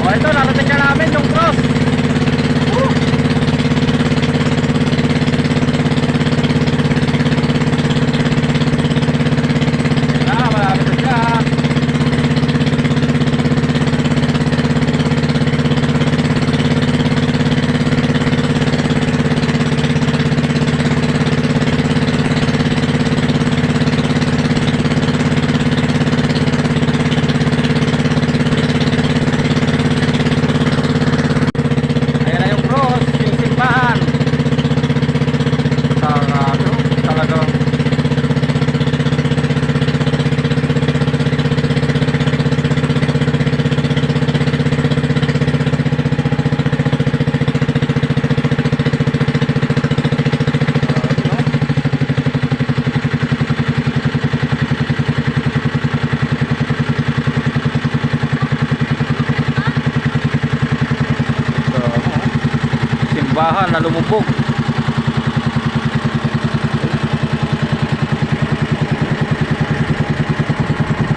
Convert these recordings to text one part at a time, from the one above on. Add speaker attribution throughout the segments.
Speaker 1: O ito, narating na namin yung cross. Malapit na siya. Simbahan na lumubog.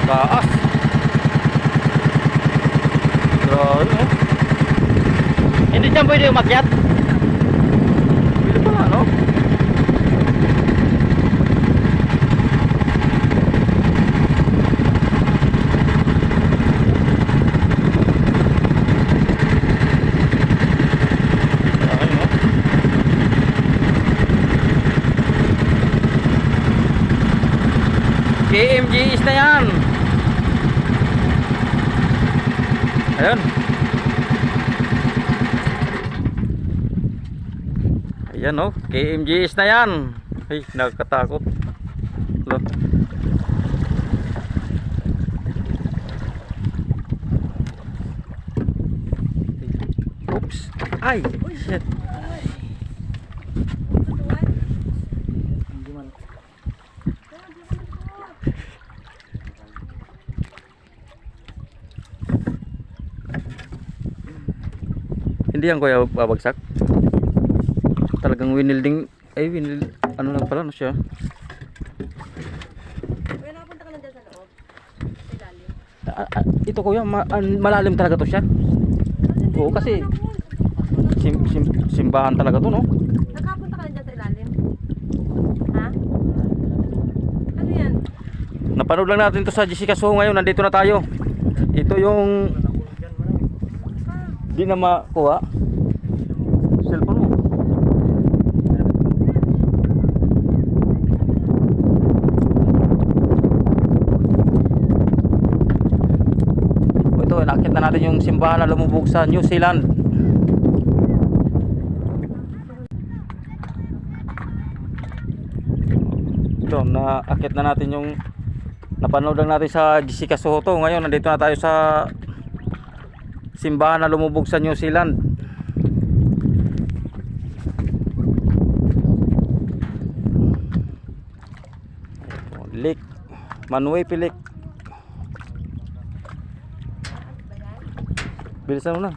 Speaker 1: Taas. Grabe. Hindi dyan pwede umakyat. Pwede pala, no? KMGs na yan. Ayun. Ayan o, KMGs na yan. Ay, nagkatakot. Oops. Ay, shit. Hindi yan kuya babagsak. Talagang winilding. Ay winil. Ano lang pala no siya.
Speaker 2: Kuya, nakapunta ka lang dyan sa loob? Sa ilalim?
Speaker 1: Ito kuya malalim talaga to siya. Oo kasi simbahan talaga to no.
Speaker 2: Nakapunta ka lang dyan sa ilalim? Ha? Ano yan?
Speaker 1: Napanood lang natin to sa Jessica Soho ngayon. Nandito na tayo. Ito yung di na makuha cellphone mo. Ito, nakita na natin yung simbahan na lumubog sa New Zealand. Ito, nakita na natin yung napanood lang natin sa Jessica Soho. Ngayon nandito na tayo sa simbahan na lumubog sa New Zealand. Lake Manuipi Lake. Bilisan mo na.